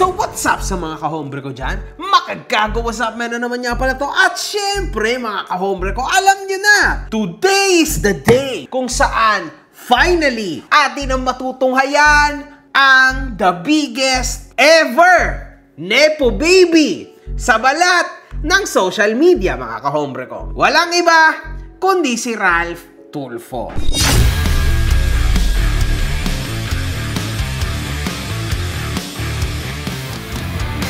So what's up sa mga kahombre ko dyan? Makagago, what's up man na naman nga pala to. At syempre mga kahombre ko, alam nyo na, today is the day kung saan finally atin ang matutunghayan ang the biggest ever Nepo baby sa balat ng social media mga kahombre ko. Walang iba kundi si Ralph Tulfo.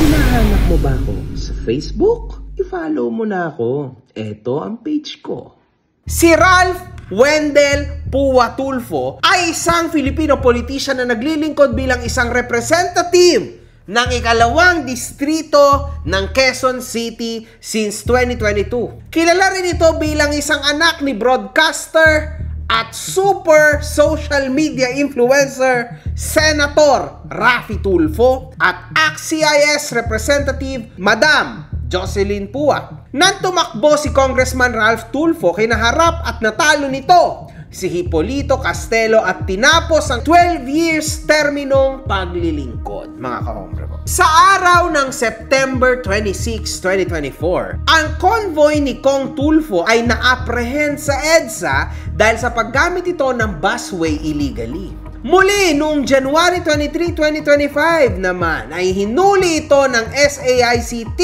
Hinahanap mo ba ako sa Facebook? I-follow mo na ako. Ito ang page ko. Si Ralph Wendell Pua Tulfo ay isang Filipino politician na naglilingkod bilang isang representative ng ikalawang distrito ng Quezon City since 2022. Kilala rin ito bilang isang anak ni broadcaster at super social media influencer Senator Raffy Tulfo at ACT-CIS Representative Madam Jocelyn Pua. Nang tumakbo si Congressman Ralph Tulfo, kinaharap at natalo nito si Hipolito Castelo at tinapos ang 12 years terminong paglilingkod, mga kahombre ko. Sa araw ng September 26, 2024, ang convoy ni Kong Tulfo ay na-apprehend sa EDSA dahil sa paggamit ito ng busway illegally. Muli, noong January 23, 2025 naman, ay hinuli ito ng SAICT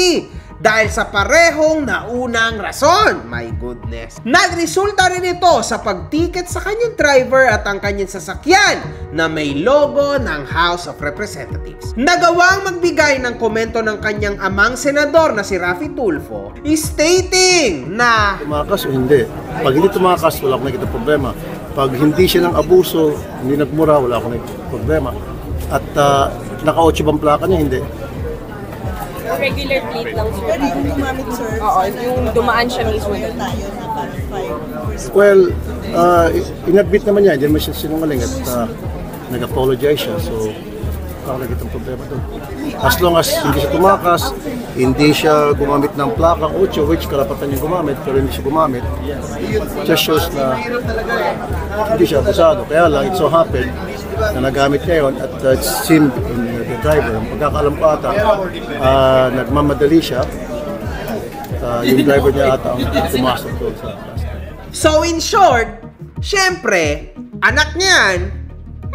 dahil sa parehong naunang rason. My goodness. Nagresulta rin ito sa pagtiket sa kanyang driver at ang kanyang sasakyan na may logo ng House of Representatives. Nagawang magbigay ng komento ng kanyang amang senador na si Raffy Tulfo, stating na tumakas o hindi. Pag hindi tumakas, wala akong nakikita problema. Pag hindi siya ng abuso, hindi nagmura, wala akong nakikita problema. At naka-8 bang plaka niya, hindi. Regular plate lang, sir. Pwede yung gumamit, sir. Oo, yung dumaan siya mismo. Well, in-admit naman niya, hindi naman siya sinungaling at nag-apologize siya. So, parang nagitang problema doon. As long as hindi siya tumakas, hindi siya gumamit ng plakang 8, which karapatan niya gumamit, pero hindi siya gumamit, just shows na hindi siya abusado. Kaya lang, it so happened na nagamit niya yun at it seemed the driver, ang pagkakaalam ko ata, nagmamadali siya. Yung driver niya ata ang pumasok doon sa class. So in short, syempre, anak niyan,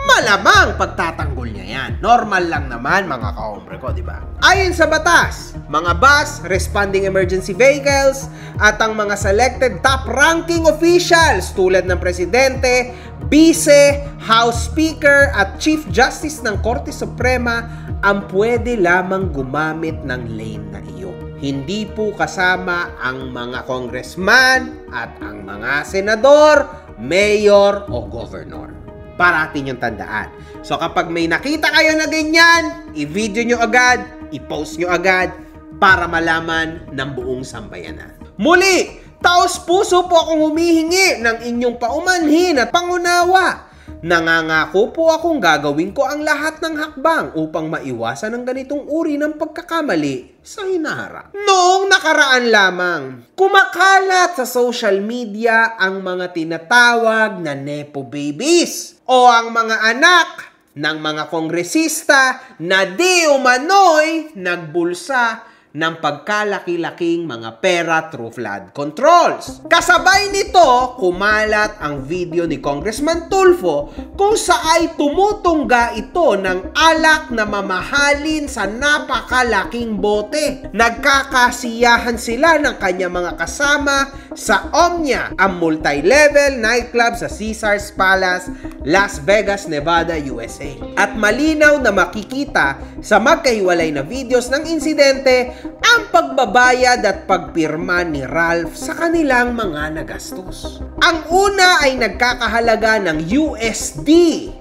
malamang pagtatanggol niya yan. Normal lang naman mga kahombre ko, di ba? Ayon sa batas, mga bus, responding emergency vehicles, at ang mga selected top-ranking officials tulad ng Presidente, Vice, House Speaker at Chief Justice ng Korte Suprema ang pwede lamang gumamit ng lane na iyon. Hindi po kasama ang mga congressman at ang mga senador, mayor o governor. Parating yung tandaan. So kapag may nakita kayo na ganyan, i-video nyo agad, i-post nyo agad para malaman ng buong sambayanan. Muli, taos puso po akong humihingi ng inyong paumanhin at pangunawa. Nangangako po akong gagawin ko ang lahat ng hakbang upang maiwasan ang ganitong uri ng pagkakamali sa hinaharap. Noong nakaraan lamang, kumakalat sa social media ang mga tinatawag na Nepo babies o ang mga anak ng mga kongresista na di umano'y nagbulsa ng pagkalaki-laking mga pera through flood controls. Kasabay nito, kumalat ang video ni Congressman Tulfo kung saan tumutungga ito ng alak na mamahalin sa napakalaking bote. Nagkakasiyahan sila ng kanyang mga kasama sa Omnia, ang multi-level nightclub sa Caesars Palace, Las Vegas, Nevada, USA. At malinaw na makikita sa magkahiwalay na videos ng insidente ang pagbabayad at pagpirma ni Ralph sa kanilang mga nagastos. Ang una ay nagkakahalaga ng USD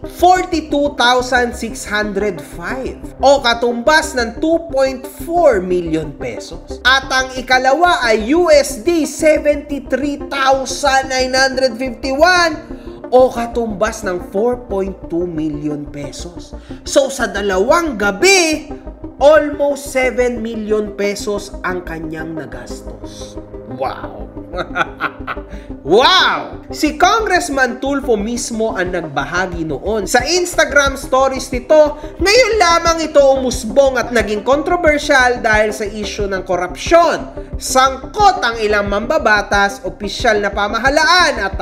42,605 o katumbas ng 2.4 million pesos. At ang ikalawa ay USD 73,951 o katumbas ng 4.2 million pesos. So sa dalawang gabi, almost 7 million pesos ang kanyang nagastos. Wow! Wow! Si Congressman Tulfo mismo ang nagbahagi noon sa Instagram stories nito. Ngayon lamang ito umusbong at naging controversial dahil sa issue ng korupsyon. Sangkot ang ilang mambabatas, opisyal na pamahalaan at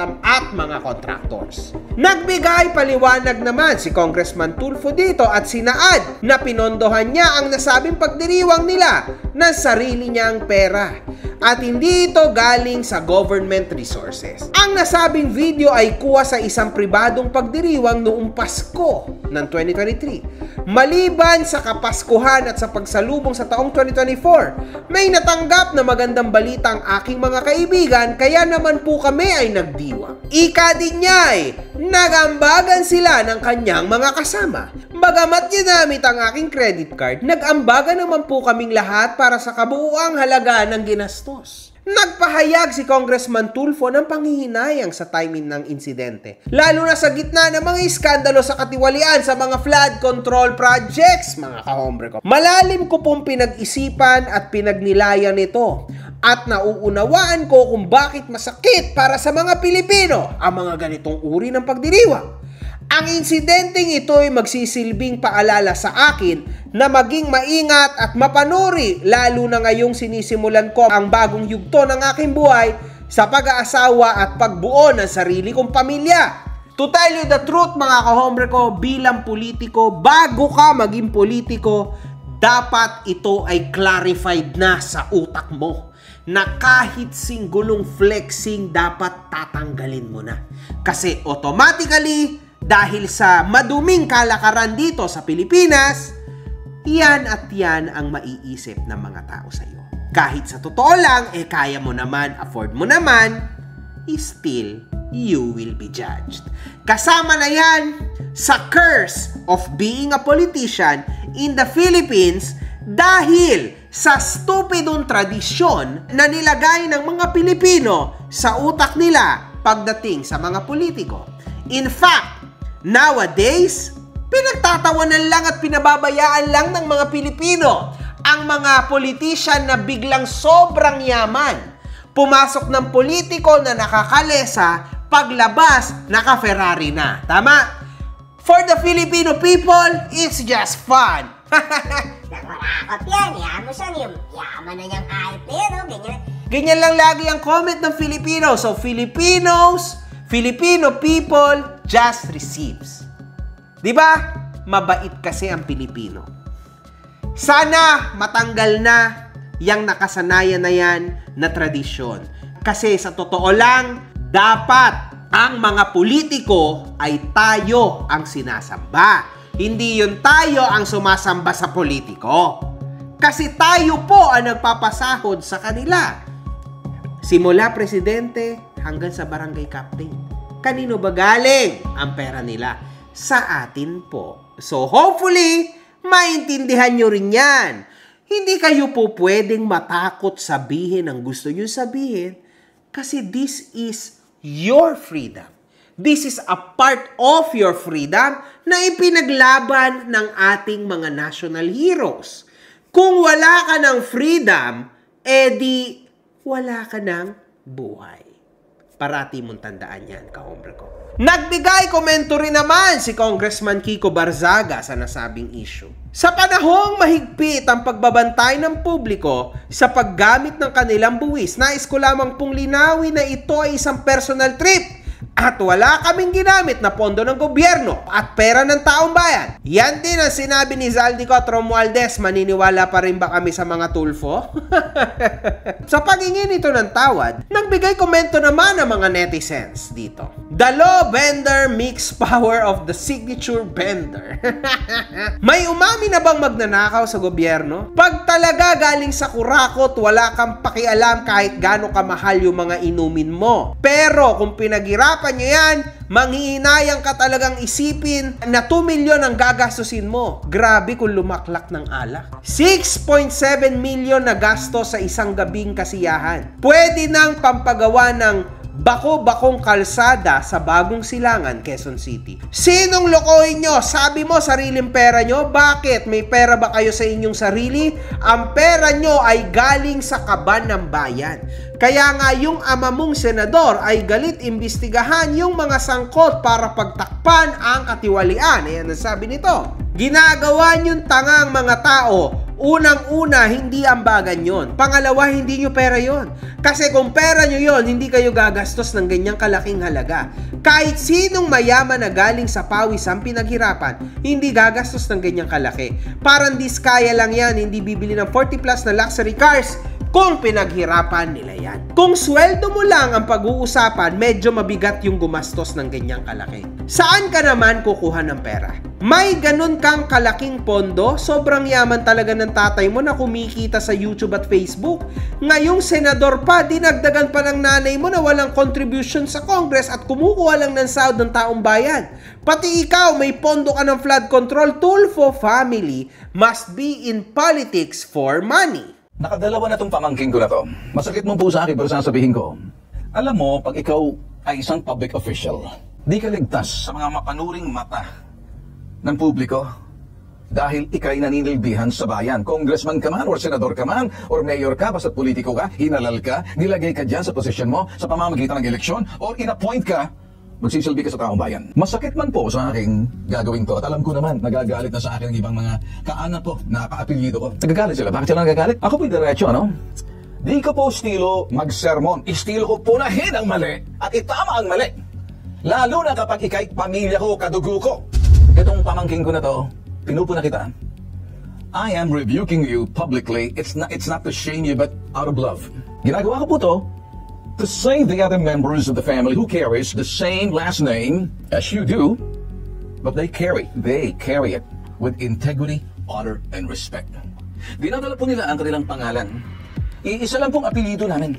mga contractors. Nagbigay paliwanag naman si Congressman Tulfo dito at sinaad na pinondohan niya ang nasabing pagdiriwang nila ng sarili niyang pera at hindi ito galing sa government resources. Ang nasabing video ay kuha sa isang pribadong pagdiriwang noong Pasko ng 2023. Maliban sa Kapaskuhan at sa pagsalubong sa taong 2024, may natanggap na magandang balita ang aking mga kaibigan kaya naman po kami ay nagdiwang. Ika din niya ay nagambagan sila ng kanyang mga kasama. Bagamat ginamit ang aking credit card, nag-ambaga naman po kaming lahat para sa kabuuang halaga ng ginastos. Nagpahayag si Congressman Tulfo ng panghihinayang sa timing ng insidente, lalo na sa gitna ng mga iskandalo sa katiwalian sa mga flood control projects, mga kahombre ko. Malalim ko pong pinag-isipan at pinagnilayan ito at nauunawaan ko kung bakit masakit para sa mga Pilipino ang mga ganitong uri ng pagdiriwang. Ang insidenteng ito ay magsisilbing paalala sa akin na maging maingat at mapanuri lalo na ngayong sinisimulan ko ang bagong yugto ng aking buhay sa pag-aasawa at pagbuo ng sarili kong pamilya. To tell you the truth mga kahombre ko, bilang politiko, bago ka maging politiko, dapat ito ay clarified na sa utak mo na kahit singgulong flexing dapat tatanggalin mo na. Kasi automatically, dahil sa maduming kalakaran dito sa Pilipinas, yan at yan ang maiisip ng mga tao sa iyo. Kahit sa totoo lang, kaya mo naman, afford mo naman, still, you will be judged. Kasama na yan sa curse of being a politician in the Philippines dahil sa stupidong tradisyon na nilagay ng mga Pilipino sa utak nila pagdating sa mga politiko. In fact, nowadays, pinagtatawanan lang at pinababayaan lang ng mga Pilipino ang mga politician na biglang sobrang yaman. Pumasok ng politiko na nakakalesa, paglabas, naka-Ferrari na. Tama? For the Filipino people, it's just fun. Nakakot yan, yaman siya, yaman na niyang kahit pero, ganyan. Ganyan lang lagi ang comment ng Filipino. So, Filipino people just receives. Diba? Mabait kasi ang Pilipino. Sana matanggal na yung nakasanayan na yan na tradisyon. Kasi sa totoo lang, dapat ang mga politiko ay tayo ang sinasamba. Hindi yun tayo ang sumasamba sa politiko. Kasi tayo po ang nagpapasahod sa kanila. Simula presidente hanggang sa barangay captain. Kanino ba galing ang pera nila? Sa atin po. So hopefully, maintindihan nyo rin yan. Hindi kayo po pwedeng matakot sabihin ang gusto nyo sabihin kasi this is your freedom. This is a part of your freedom na ipinaglaban ng ating mga national heroes. Kung wala ka ng freedom, edi wala ka ng buhay. Parati mong tandaan yan, kahombre ko. Nagbigay komento rin naman si Congressman Kiko Barzaga sa nasabing issue. Sa panahong mahigpit ang pagbabantay ng publiko sa paggamit ng kanilang buwis, nais ko lamang pong linawin na ito ay isang personal trip at wala kaming ginamit na pondo ng gobyerno at pera ng taong bayan. Yan din ang sinabi ni Zaldico Romualdez. Maniniwala pa rin ba kami sa mga Tulfo? Sa pagingin nito ng tawad, nagbigay komento naman ang mga netizens dito. The law bender mix power of the signature bender. May umami na bang magnanakaw sa gobyerno? Pag talaga galing sa kurakot, wala kang pakialam kahit gaano kamahal yung mga inumin mo. Pero kung pinaghirapan nyo yan, manghihinayang ka talagang isipin na 2 milyon ang gagastusin mo. Grabe kung lumaklak ng alak. 6.7 milyon na gasto sa isang gabing kasiyahan. Pwede nang pampagawa ng Bako-bakong kalsada sa Bagong Silangan, Quezon City. Sinong lokohin nyo? Sabi mo, sariling pera nyo? Bakit? May pera ba kayo sa inyong sarili? Ang pera nyo ay galing sa kaban ng bayan. Kaya nga yung ama mong senador ay galit imbestigahan yung mga sangkot para pagtakpan ang katiwalian. Ayan ang sabi nito. Ginagawa nyong tangang mga tao. Unang-una, hindi ambagan yon. Pangalawa, hindi nyo pera yon. Kasi kung pera nyo yon, hindi kayo gagastos ng ganyang kalaking halaga. Kahit sinong mayaman na galing sa pawis ang pinaghirapan, hindi gagastos ng ganyang kalaki. Parang diskaya lang yan, hindi bibili ng 40 plus na luxury cars kung pinaghirapan nila yan. Kung sweldo mo lang ang pag-uusapan, medyo mabigat yung gumastos ng ganyang kalaki. Saan ka naman kukuha ng pera? May ganun kang kalaking pondo, sobrang yaman talaga ng tatay mo na kumikita sa YouTube at Facebook. Ngayong senador pa, dinagdagan pa ng nanay mo na walang contribution sa Congress at kumukuha lang ng sahod ng taong bayan. Pati ikaw, may pondo ka ng flood control. Tulfo family must be in politics for money. Nakadalawa na tong pamangking ko na to. Masakit mo po sa akin pero sasabihin ko. Alam mo, pag ikaw ay isang public official, di ka ligtas sa mga mapanuring mata ng publiko. Dahil ikay naninilbihan sa bayan. Congressman ka man, or senador ka man, or mayor ka, basta't politiko ka, hinalal ka, nilagay ka dyan sa posisyon mo sa pamamagitan ng eleksyon, or in-appoint ka, magsisilbi ka sa taong bayan. Masakit man po sa aking gagawin to. At alam ko naman, nagagalit na sa akin ng ibang mga kaanak po, na kaapelyido ko. Nagagalit sila. Bakit sila nagagalit? Ako po'y diretso, ano? Di ko po estilo mag-sermon. Estilo ko punahin ang mali at itama ang mali. Lalo na kapag ikay pamilya ko, kadugo ko. Itong pamangking ko na to, pinupuna kita. I am rebuking you publicly. It's not to shame you, but out of love. Ginagawa ko po to to save the other members of the family who carries the same last name as you do, but they carry it with integrity, honor, and respect. Dinadala po nila ang kanilang pangalan. Iisa lang pong apelyido namin.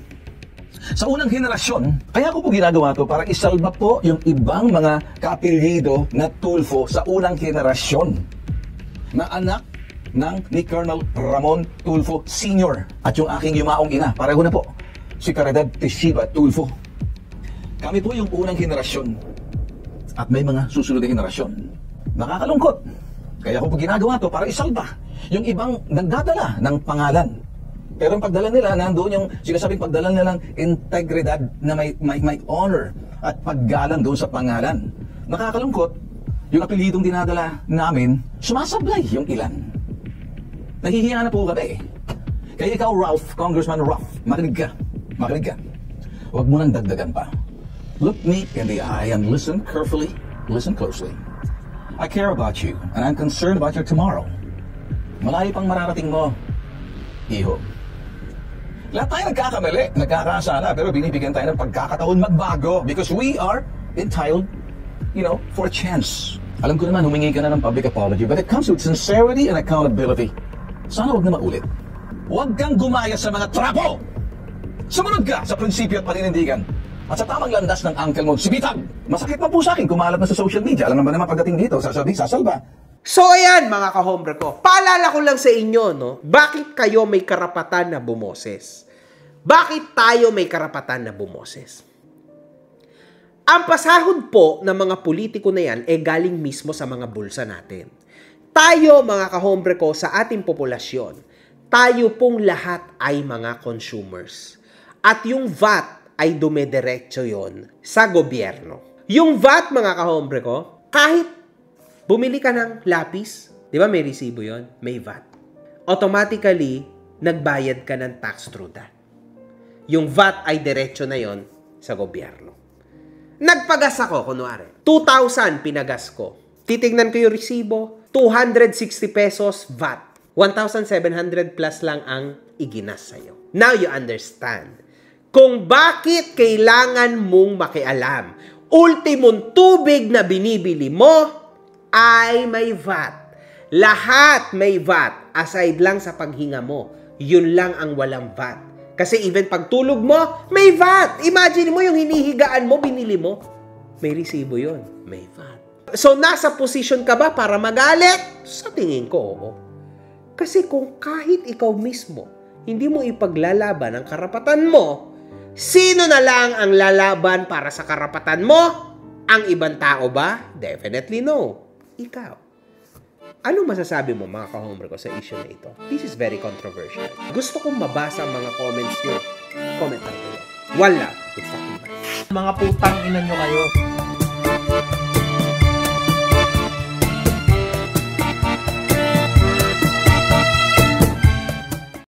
Sa unang henerasyon, kaya ko po ginagawa to para isalba po yung ibang mga kaapelyido na Tulfo sa unang henerasyon na anak ni Colonel Ramon Tulfo Sr. At yung aking yumaong ina, pareho na po, si Caridad Teshiba Tulfo. Kami po yung unang henerasyon at may mga susunod na henerasyon. Nakakalungkot. Kaya ko po ginagawa to para isalba yung ibang nagdadala ng pangalan. Pero ang pagdala nila, nandoon yung sinasabing pagdala nilang integridad na may honor at paggalang doon sa pangalan. Nakakalungkot, yung apelyidong dinadala namin, sumasablay yung ilan. Nahihiya na po kami. Kaya ikaw, Ralph, Congressman Ralph, makinig ka. Huwag mo nang dagdagan pa. Look me in the eye and listen carefully, listen closely. I care about you, and I'm concerned about your tomorrow. Malayo pang mararating mo, iho. Lahat tayo nagkakasala, pero binibigyan tayo ng pagkakataon magbago because we are entitled, for a chance. Alam ko naman, humingi ka na ng public apology, but it comes with sincerity and accountability. Sana huwag na maulit. Huwag kang gumaya sa mga trapo! Sumunod ka sa prinsipyo at paninindigan. At sa tamang landas ng uncle mo, si Bitag. Masakit pa po sa akin, kumalat na sa social media. Alam naman pagdating dito, sasalba. So ayan mga ka-hombre ko, paalala ko lang sa inyo, no, bakit kayo may karapatan na bumoses? Bakit tayo may karapatan na bumoses? Ang pasahod po ng mga politiko na yan galing mismo sa mga bulsa natin. Tayo mga ka-hombre ko sa ating populasyon, tayo pong lahat ay mga consumers. At yung VAT ay dumediretso yon sa gobyerno. Yung VAT mga ka-hombre ko, kahit bumili ka ng lapis, di ba may resibo yon? May VAT. Automatically, nagbayad ka ng tax through that. Yung VAT ay diretso na yon sa gobyerno. Nagpagas ako, kunwari. 2,000 pinagas ko. Titignan ko yung resibo, 260 pesos VAT. 1,700 plus lang ang iginas sa'yo. Now you understand kung bakit kailangan mong makialam. Ultimong tubig na binibili mo ay may VAT. Lahat may VAT. Aside lang sa paghinga mo. Yun lang ang walang VAT. Kasi even pagtulog mo, may VAT. Imagine mo yung hinihigaan mo, binili mo. May resibo yun. May VAT. So, nasa posisyon ka ba para magalit? Sa tingin ko, oo. Kasi kung kahit ikaw mismo, hindi mo ipaglalaban ang karapatan mo, Sino na lang ang lalaban para sa karapatan mo? Ang ibang tao ba? Definitely no. Ikaw. Anong masasabi mo mga ka-hombre ko sa issue na ito? This is very controversial. Gusto kong mabasa ang mga comments nyo. Comment lang below. Wala. It's fucking bad. Mga putang ina nyo kayo.